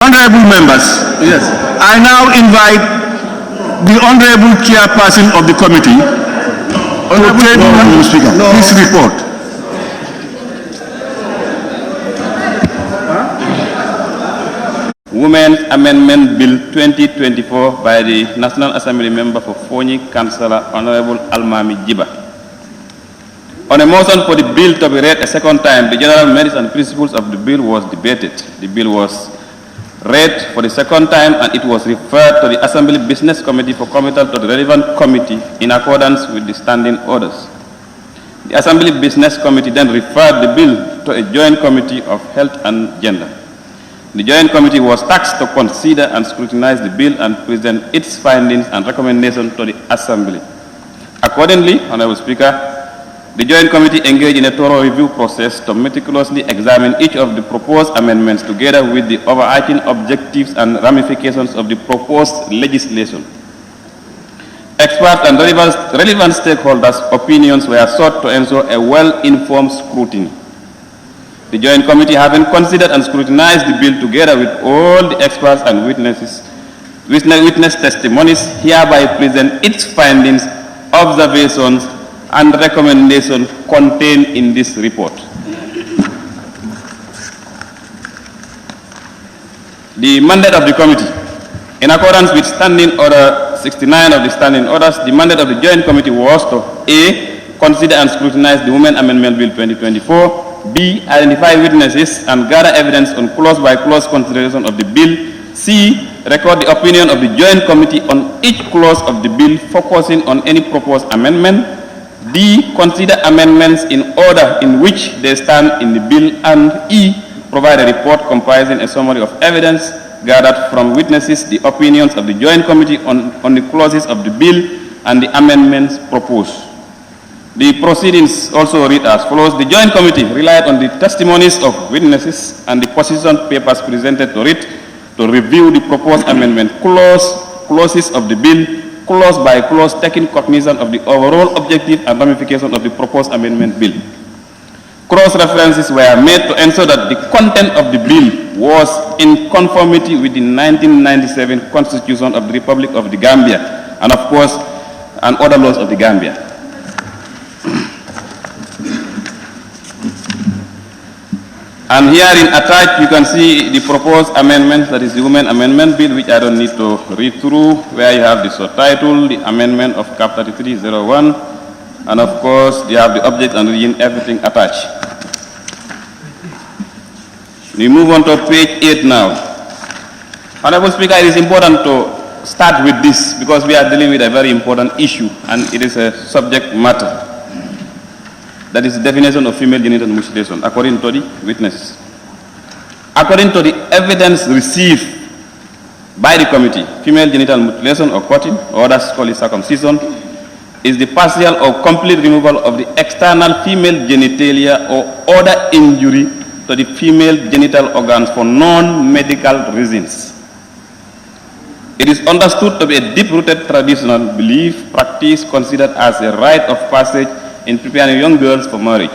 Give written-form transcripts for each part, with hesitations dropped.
Honorable members, yes, I now invite the Honorable Chairperson of the committee to table his report. Women's Amendment Bill 2024 by the National Assembly member for Fonyi, Councillor Honorable Almami Jiba. On a motion for the bill to be read a second time, the general merits and principles of the bill was debated. The bill was read for the second time and it was referred to the Assembly Business Committee for committal to the relevant committee in accordance with the standing orders. The Assembly Business Committee then referred the bill to a joint committee of health and gender. The joint committee was tasked to consider and scrutinize the bill and present its findings and recommendations to the Assembly. Accordingly, Honorable Speaker, the Joint Committee engaged in a thorough review process to meticulously examine each of the proposed amendments together with the overarching objectives and ramifications of the proposed legislation. Experts and relevant stakeholders' opinions were sought to ensure a well-informed scrutiny. The Joint Committee, having considered and scrutinized the bill together with all the experts and witness testimonies, hereby present its findings, observations, and recommendations contained in this report. The mandate of the committee. In accordance with Standing Order 69 of the Standing Orders, the mandate of the Joint Committee was to A. Consider and scrutinize the Women Amendment Bill 2024, B. Identify witnesses and gather evidence on clause-by-clause consideration of the bill, C. Record the opinion of the Joint Committee on each clause of the bill, focusing on any proposed amendment, D. Consider amendments in order in which they stand in the bill, and E. Provide a report comprising a summary of evidence gathered from witnesses, the opinions of the Joint Committee on the clauses of the bill, and the amendments proposed. The proceedings also read as follows. The Joint Committee relied on the testimonies of witnesses and the position papers presented to it to review the proposed amendment clauses of the bill, clause by clause, taking cognizance of the overall objective and ramification of the proposed amendment bill. Cross-references were made to ensure that the content of the bill was in conformity with the 1997 Constitution of the Republic of the Gambia and, of course, and other laws of the Gambia. And herein attached, you can see the proposed amendment, that is the Women Amendment Bill, which I don't need to read through, where you have the subtitle, the amendment of Cap 3301, and of course, you have the object and region, everything attached. We move on to page 8 now. Honorable Speaker, it is important to start with this because we are dealing with a very important issue, and it is a subject matter. That is the definition of female genital mutilation, according to the witnesses. According to the evidence received by the committee, female genital mutilation or cutting, or others call it circumcision, is the partial or complete removal of the external female genitalia or other injury to the female genital organs for non-medical reasons. It is understood to be a deep-rooted traditional belief, practice considered as a rite of passage in preparing young girls for marriage.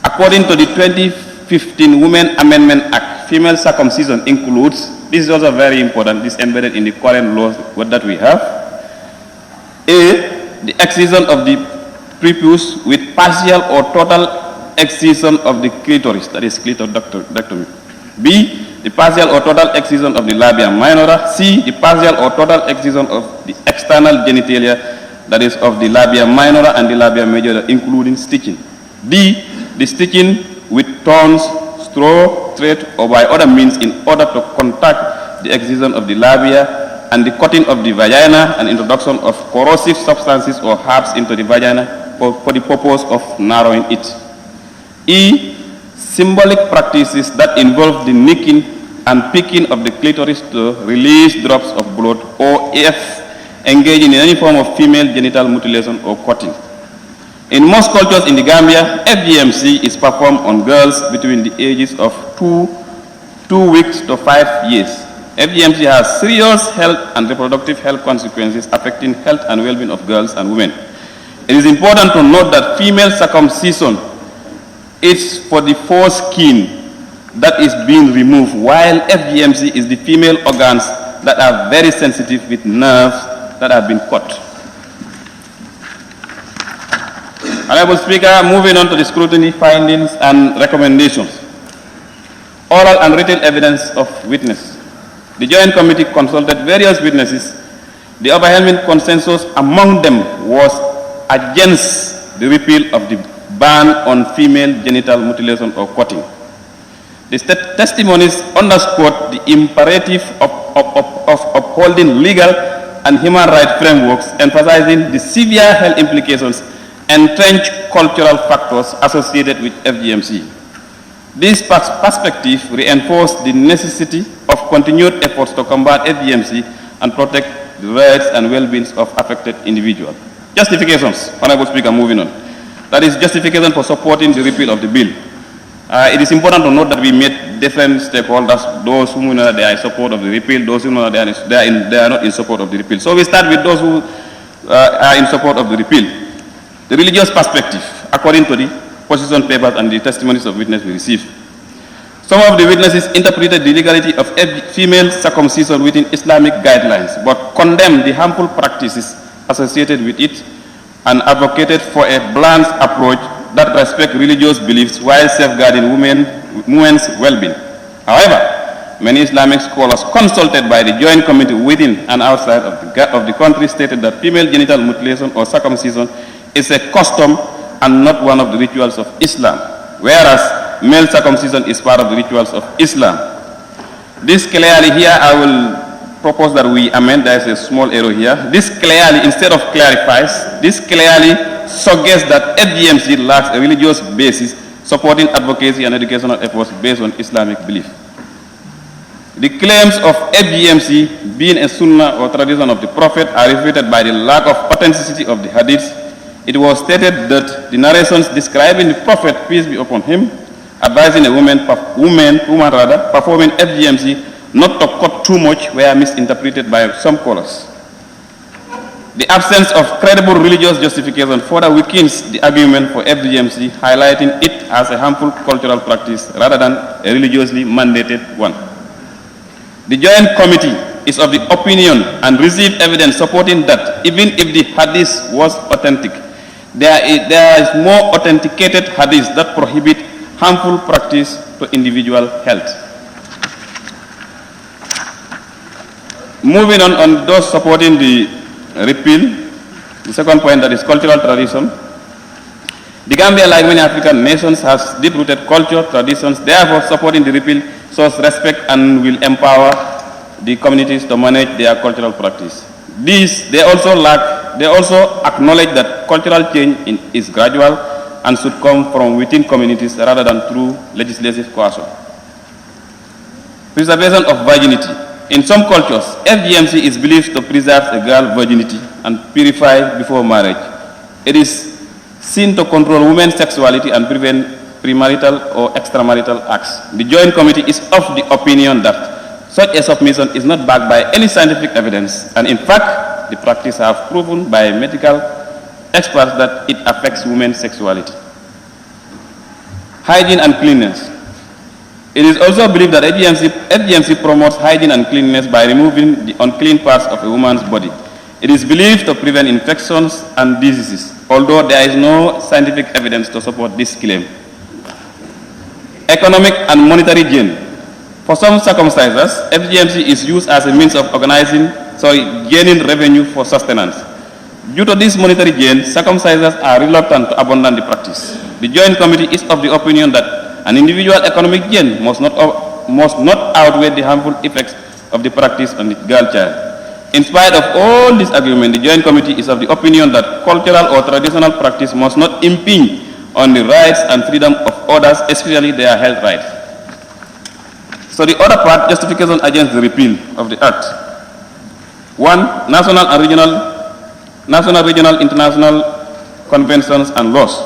According to the 2015 Women Amendment Act, female circumcision includes, this is also very important, this is embedded in the current laws that we have, A. The excision of the prepuce with partial or total excision of the clitoris, that is clitoridectomy. B. The partial or total excision of the labia minora. C. The partial or total excision of the external genitalia, that is of the labia minora and the labia majora, including stitching. D. The stitching with thorns, straw, thread, or by other means in order to contact the excision of the labia, and the cutting of the vagina and introduction of corrosive substances or herbs into the vagina for the purpose of narrowing it. E. Symbolic practices that involve the nicking and picking of the clitoris to release drops of blood, or F. Engaging in any form of female genital mutilation or cutting. In most cultures in the Gambia, FGMC is performed on girls between the ages of 2 weeks to 5 years. FGMC has serious health and reproductive health consequences affecting health and well-being of girls and women. It is important to note that female circumcision is for the foreskin that is being removed, while FGMC is the female organs that are very sensitive with nerves that have been cut. Honorable Speaker, moving on to the scrutiny, findings, and recommendations. Oral and written evidence of witness. The Joint Committee consulted various witnesses. The overwhelming consensus among them was against the repeal of the ban on female genital mutilation or cutting. The testimonies underscored the imperative of upholding legal and human rights frameworks, emphasizing the severe health implications and entrenched cultural factors associated with FGMC. This perspective reinforced the necessity of continued efforts to combat FGMC and protect the rights and well-being of affected individuals. Justifications, Honorable Speaker, moving on. That is justification for supporting the repeal of the bill. It is important to note that we met different stakeholders, those who know that they are in support of the repeal, those who know that they are not in support of the repeal. So we start with those who are in support of the repeal. The religious perspective, according to the position papers and the testimonies of witnesses we received. Some of the witnesses interpreted the legality of female circumcision within Islamic guidelines, but condemned the harmful practices associated with it and advocated for a balanced approach that respects religious beliefs while safeguarding women's well-being. However, many Islamic scholars consulted by the Joint Committee within and outside of the country stated that female genital mutilation or circumcision is a custom and not one of the rituals of Islam, whereas male circumcision is part of the rituals of Islam. This clearly here, I will propose that we amend. There is a small error here. This clearly, instead of clarifies, this clearly suggests that FGMC lacks a religious basis supporting advocacy and educational efforts based on Islamic belief. The claims of FGMC being a sunnah or tradition of the Prophet are refuted by the lack of authenticity of the hadiths. It was stated that the narrations describing the Prophet, peace be upon him, advising a woman performing FGMC not to cut too much were misinterpreted by some scholars. The absence of credible religious justification further weakens the argument for FGMC, highlighting it as a harmful cultural practice rather than a religiously mandated one. The Joint Committee is of the opinion and received evidence supporting that even if the hadith was authentic, there is more authenticated hadith that prohibit harmful practice to individual health. Moving on those supporting the repeal, the second point, that is cultural tradition. The Gambia, like many African nations, has deep-rooted culture, traditions. Therefore, supporting the repeal shows respect and will empower the communities to manage their cultural practice. They also acknowledge that cultural change is gradual and should come from within communities rather than through legislative coercion. Preservation of virginity. In some cultures, FGMC is believed to preserve a girl's virginity and purify before marriage. It is seen to control women's sexuality and prevent premarital or extramarital acts. The Joint Committee is of the opinion that such a submission is not backed by any scientific evidence, and in fact, the practice have proven by medical experts that it affects women's sexuality. Hygiene and cleanliness. It is also believed that FGMC promotes hygiene and cleanliness by removing the unclean parts of a woman's body. It is believed to prevent infections and diseases, although there is no scientific evidence to support this claim. Economic and monetary gain. For some circumcisers, FGMC is used as a means of gaining revenue for sustenance. Due to this monetary gain, circumcisers are reluctant to abandon the practice. The Joint Committee is of the opinion that an individual economic gain must not outweigh the harmful effects of the practice on the girl child. In spite of all this argument, the Joint Committee is of the opinion that cultural or traditional practice must not impinge on the rights and freedom of others, especially their health rights. So the other part, justification against the repeal of the Act. 1. National, regional, international conventions and laws.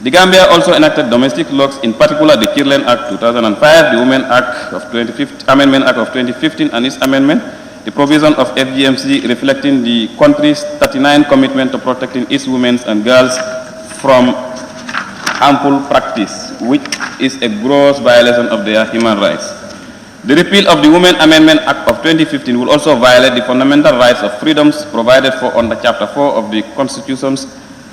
The Gambia also enacted domestic laws, in particular the Kirtland Act 2005, the Women Act of 2015, Amendment Act of 2015 and its amendment, the provision of FGMC reflecting the country's 39 commitment to protecting its women and girls from harmful practice. which is a gross violation of their human rights. The repeal of the Women Amendment Act of 2015 will also violate the fundamental rights of freedoms provided for under Chapter 4 of the Constitution,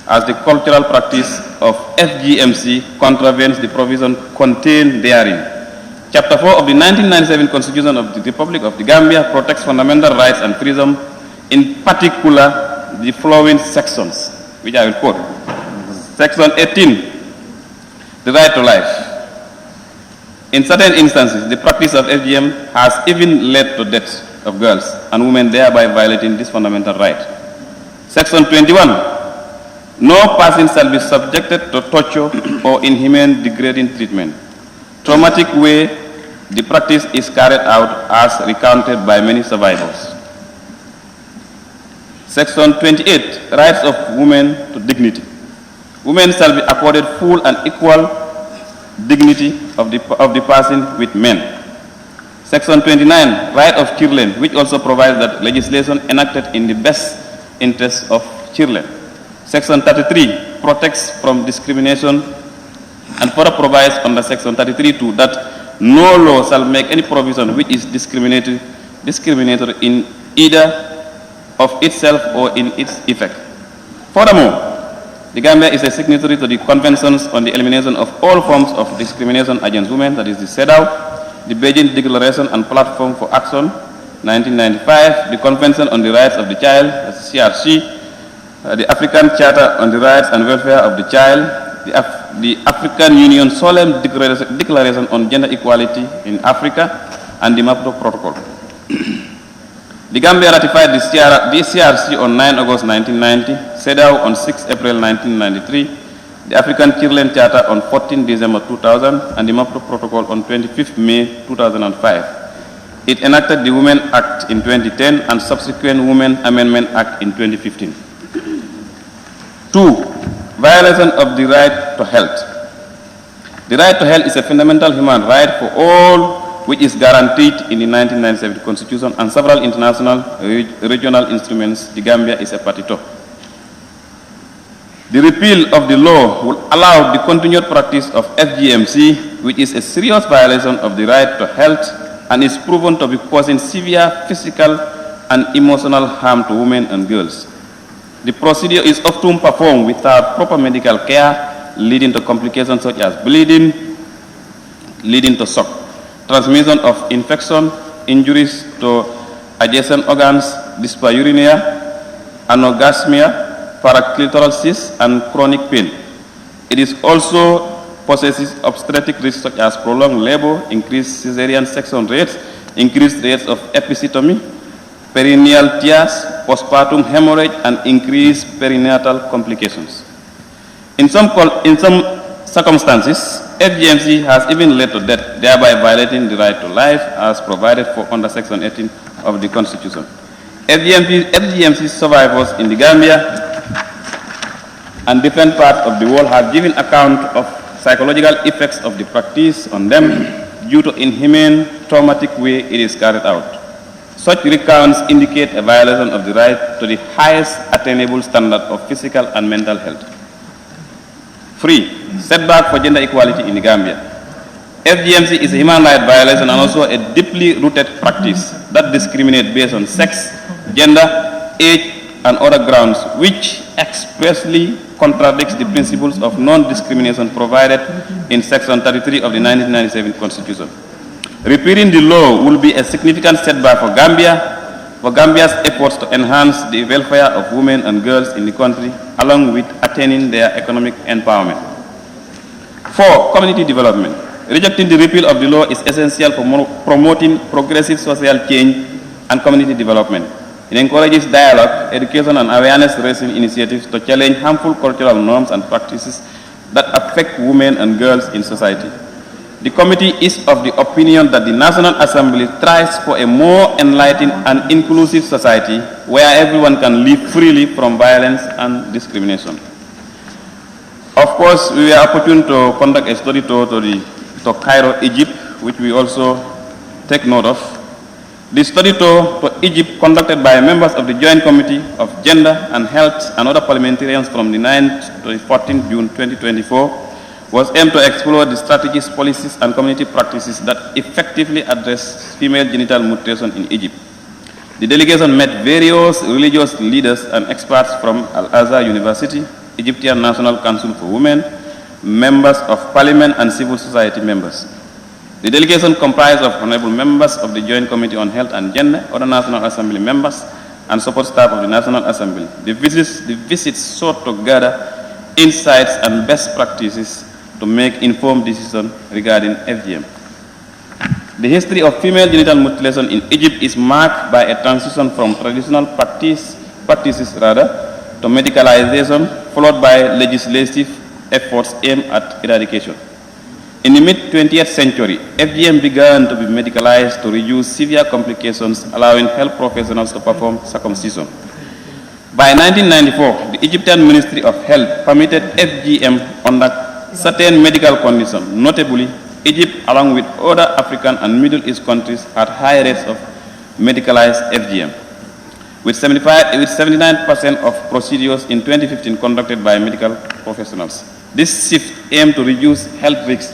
as the cultural practice of FGMC contravenes the provision contained therein. Chapter 4 of the 1997 Constitution of the Republic of the Gambia protects fundamental rights and freedom, in particular the following sections, which I will quote. Section 18, the right to life. In certain instances, the practice of FGM has even led to death of girls and women, thereby violating this fundamental right. Section 21, no person shall be subjected to torture or inhumane degrading treatment. Traumatic way the practice is carried out as recounted by many survivors. Section 28, rights of women to dignity. Women shall be accorded full and equal dignity of the person with men. Section 29, right of children, which also provides that legislation enacted in the best interest of children. Section 33 protects from discrimination and further provides under Section 33(2) that no law shall make any provision which is discriminatory in either of itself or in its effect. Furthermore, the Gambia is a signatory to the Conventions on the Elimination of All Forms of Discrimination Against Women, that is the CEDAW, the Beijing Declaration and Platform for Action, 1995, the Convention on the Rights of the Child, that's CRC, the African Charter on the Rights and Welfare of the Child, the African Union Solemn Declaration on Gender Equality in Africa, and the Maputo Protocol. The Gambia ratified the CRC on 9 August 1990, CEDAW on 6 April 1993, the African Children Charter on 14 December 2000, and the Maputo Protocol on 25 May 2005. It enacted the Women Act in 2010 and subsequent Women Amendment Act in 2015. 2. Violation of the right to health. The right to health is a fundamental human right for all, which is guaranteed in the 1997 Constitution and several international regional instruments the Gambia is a party to. The repeal of the law will allow the continued practice of FGMC, which is a serious violation of the right to health and is proven to be causing severe physical and emotional harm to women and girls. The procedure is often performed without proper medical care, leading to complications such as bleeding, leading to shock, transmission of infection, injuries to adjacent organs, dyspareunia, anorgasmia, paraclitoral cysts, and chronic pain. It is also possesses obstetric risks such as prolonged labor, increased cesarean section rates, increased rates of episiotomy, perineal tears, postpartum hemorrhage, and increased perinatal complications. In some circumstances, FGMC has even led to death, thereby violating the right to life as provided for under Section 18 of the Constitution. FGMC survivors in the Gambia and different parts of the world have given account of psychological effects of the practice on them due to inhumane, traumatic way it is carried out. Such recounts indicate a violation of the right to the highest attainable standard of physical and mental health. 3. Setback for gender equality in the Gambia. FGMC is a human rights violation and also a deeply rooted practice that discriminates based on sex, gender, age, and other grounds, which expressly contradicts the principles of non-discrimination provided in Section 33 of the 1997 Constitution. Repealing the law will be a significant setback for Gambia's efforts to enhance the welfare of women and girls in the country, along with attaining their economic empowerment. 4. Community development. Rejecting the repeal of the law is essential for promoting progressive social change and community development. It encourages dialogue, education, and awareness-raising initiatives to challenge harmful cultural norms and practices that affect women and girls in society. The committee is of the opinion that the National Assembly tries for a more enlightened and inclusive society where everyone can live freely from violence and discrimination. Of course, we were opportune to conduct a study tour to Cairo, Egypt, which we also take note of. The study tour to Egypt, conducted by members of the Joint Committee of Gender and Health and other parliamentarians from the 9th to the 14th June 2024, was aimed to explore the strategies, policies, and community practices that effectively address female genital mutilation in Egypt. The delegation met various religious leaders and experts from Al-Azhar University, Egyptian National Council for Women, members of parliament, and civil society members. The delegation comprised of honorable members of the Joint Committee on Health and Gender, other National Assembly members, and support staff of the National Assembly. The visits sought to gather insights and best practices to make informed decisions regarding FGM. The history of female genital mutilation in Egypt is marked by a transition from traditional practices to medicalization, followed by legislative efforts aimed at eradication. In the mid-20th century, FGM began to be medicalized to reduce severe complications, allowing health professionals to perform circumcision. By 1994, the Egyptian Ministry of Health permitted FGM under certain medical conditions. Notably, Egypt, along with other African and Middle East countries, had high rates of medicalized FGM, with 79% of procedures in 2015 conducted by medical professionals. This shift aimed to reduce health risks,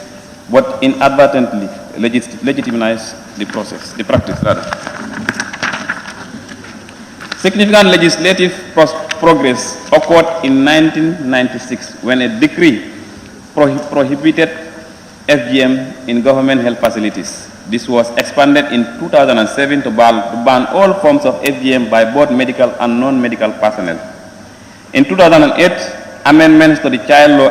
but inadvertently legitimize the practice. Significant legislative progress occurred in 1996 when a decree prohibited FGM in government health facilities. This was expanded in 2007 to ban all forms of FGM by both medical and non-medical personnel. In 2008, amendments to the Child Law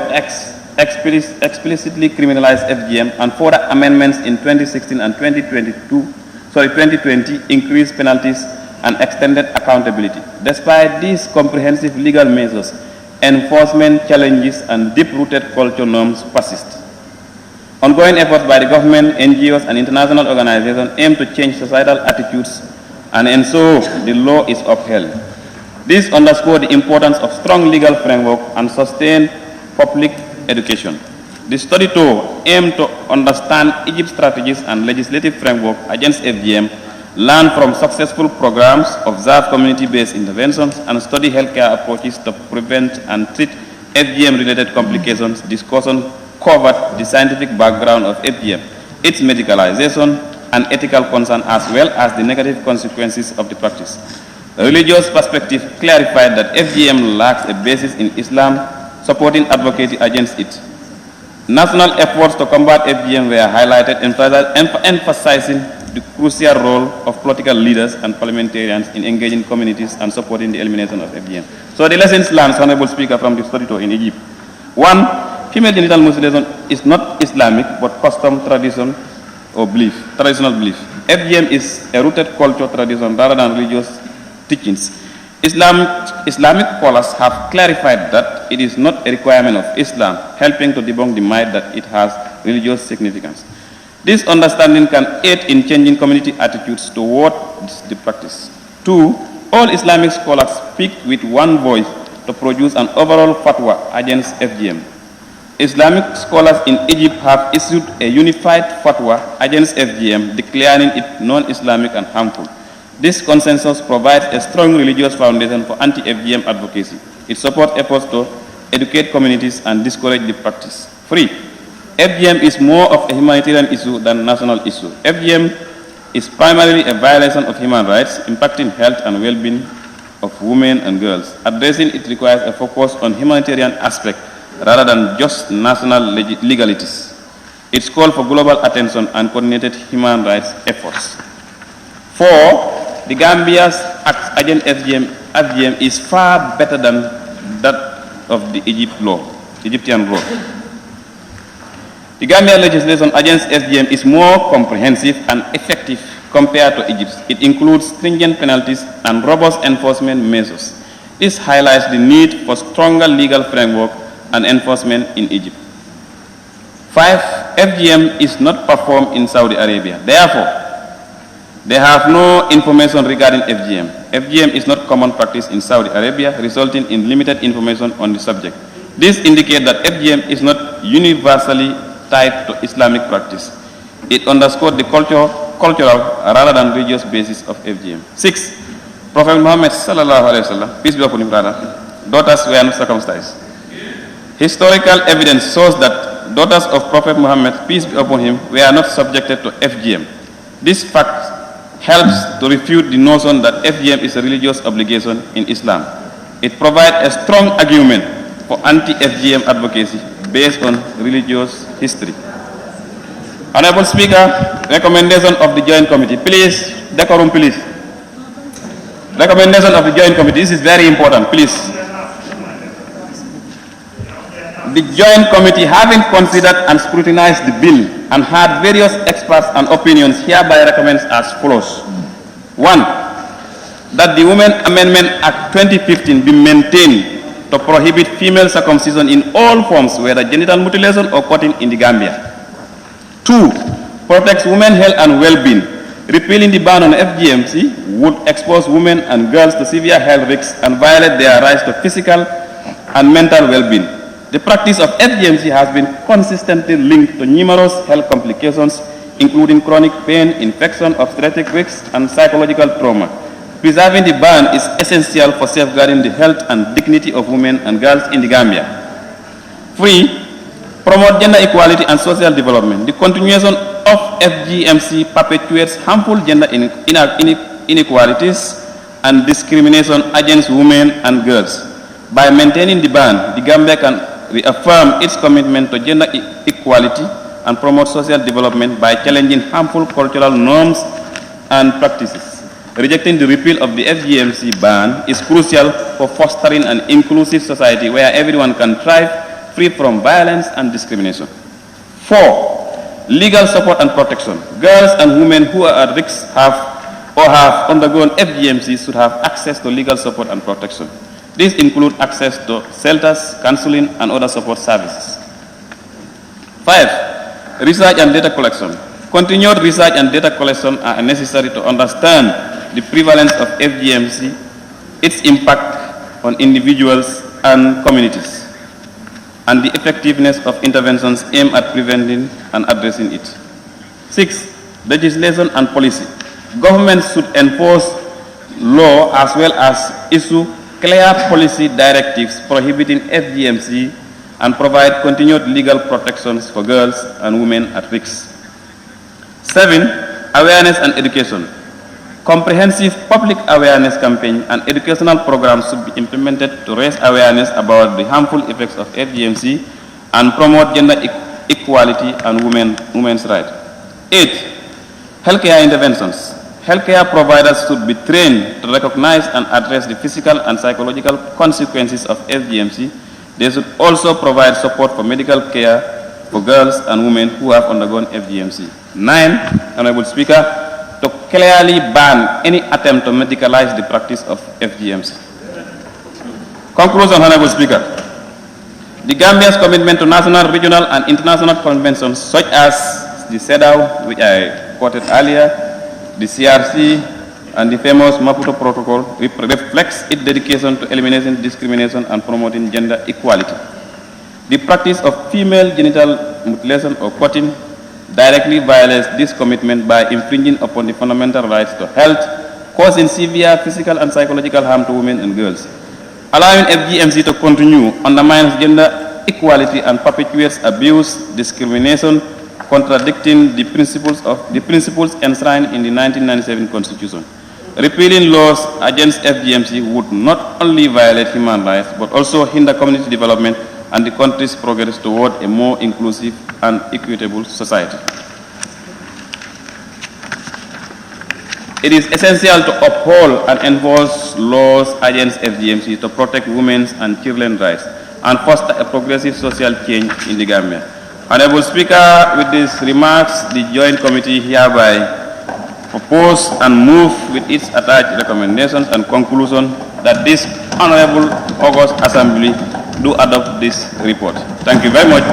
explicitly criminalized FGM, and further amendments in 2016 and 2020 increased penalties and extended accountability. Despite these comprehensive legal measures, enforcement challenges and deep-rooted cultural norms persist. Ongoing efforts by the government, NGOs, and international organizations aim to change societal attitudes and ensure the law is upheld. This underscores the importance of strong legal framework and sustained public education. The study too aimed to understand Egypt's strategies and legislative framework against FGM, learn from successful programs, observe community-based interventions, and study healthcare approaches to prevent and treat FGM-related complications. Discussion covered the scientific background of FGM, its medicalization, and ethical concern, as well as the negative consequences of the practice. The religious perspective clarified that FGM lacks a basis in Islam, supporting advocacy against it. National efforts to combat FGM were highlighted, emphasizing the crucial role of political leaders and parliamentarians in engaging communities and supporting the elimination of FGM. So the lessons learned, Honorable Speaker, from the study tour in Egypt. 1. Female genital mutilation is not Islamic, but custom, tradition, or belief, traditional belief. FGM is a rooted cultural tradition rather than religious teachings. Islamic scholars have clarified that it is not a requirement of Islam, helping to debunk the myth that it has religious significance. This understanding can aid in changing community attitudes towards the practice. 2. All Islamic scholars speak with one voice to produce an overall fatwa against FGM. Islamic scholars in Egypt have issued a unified fatwa against FGM, declaring it non-Islamic and harmful. This consensus provides a strong religious foundation for anti-FGM advocacy. It supports efforts to educate communities and discourage the practice. 3. FGM is more of a humanitarian issue than national issue. FGM is primarily a violation of human rights, impacting health and well-being of women and girls. Addressing it requires a focus on humanitarian aspect rather than just national legalities. It's called for global attention and coordinated human rights efforts. 4. The Gambia's act against FGM is far better than that of the Egyptian law. The Gambian legislation against FGM is more comprehensive and effective compared to Egypt's. It includes stringent penalties and robust enforcement measures. This highlights the need for stronger legal framework and enforcement in Egypt. 5. FGM is not performed in Saudi Arabia. Therefore, they have no information regarding FGM. FGM is not common practice in Saudi Arabia, resulting in limited information on the subject. This indicates that FGM is not universally tied to Islamic practice. It underscores the cultural rather than religious basis of FGM. 6. Prophet Muhammad sallallahu alaihi wasallam, peace be upon him, daughters were not circumcised. Historical evidence shows that that daughters of Prophet Muhammad, peace be upon him, were not subjected to FGM. This fact helps to refute the notion that FGM is a religious obligation in Islam. It provides a strong argument for anti-FGM advocacy based on religious history. Honorable Speaker, recommendation of the Joint Committee. Please, decorum, please. Recommendation of the Joint Committee. This is very important, please. The Joint Committee, having considered and scrutinized the bill and had various experts and opinions, hereby recommends as follows. 1. That the Women Amendment Act 2015 be maintained to prohibit female circumcision in all forms, whether genital mutilation or cutting in the Gambia. 2. Protects women's health and well-being. Repealing the ban on FGMC would expose women and girls to severe health risks and violate their rights to physical and mental well-being. The practice of FGMC has been consistently linked to numerous health complications, including chronic pain, infection, obstetric risks, and psychological trauma. Preserving the ban is essential for safeguarding the health and dignity of women and girls in the Gambia. 3. Promote gender equality and social development. The continuation of FGMC perpetuates harmful gender inequalities and discrimination against women and girls. By maintaining the ban, the Gambia can reaffirm its commitment to gender equality and promote social development by challenging harmful cultural norms and practices. Rejecting the repeal of the FGMC ban is crucial for fostering an inclusive society where everyone can thrive free from violence and discrimination. 4. Legal support and protection. Girls and women who are at risk have undergone FGMC should have access to legal support and protection. These include access to shelters, counseling, and other support services. 5. Research and data collection. Continued research and data collection are necessary to understand the prevalence of FGMC, its impact on individuals and communities, and the effectiveness of interventions aimed at preventing and addressing it. 6. Legislation and policy. Governments should enforce law as well as issue clear policy directives prohibiting FGMC and provide continued legal protections for girls and women at risk. 7. Awareness and education. Comprehensive public awareness campaign and educational programs should be implemented to raise awareness about the harmful effects of FGMC and promote gender equality and women's rights. 8. Healthcare interventions. Healthcare providers should be trained to recognize and address the physical and psychological consequences of FGMC. They should also provide support for medical care for girls and women who have undergone FGMC. 9. Honorable Speaker, to clearly ban any attempt to medicalize the practice of FGMC. Conclusion, Honorable Speaker. The Gambia's commitment to national, regional, and international conventions such as the CEDAW, which I quoted earlier, the CRC, and the famous Maputo Protocol reflects its dedication to eliminating discrimination and promoting gender equality. The practice of female genital mutilation or cutting directly violates this commitment by infringing upon the fundamental rights to health, causing severe physical and psychological harm to women and girls. Allowing FGMC to continue undermines gender equality and perpetuates abuse, discrimination, contradicting the principles enshrined in the 1997 Constitution. Repealing laws against FGMC would not only violate human rights but also hinder community development and the country's progress toward a more inclusive and equitable society. It is essential to uphold and enforce laws against FGMC to protect women's and children's rights and foster a progressive social change in the Gambia. Honorable Speaker, with these remarks, the Joint Committee hereby propose and move with its attached recommendations and conclusion that this Honorable August Assembly do adopt this report. Thank you very much.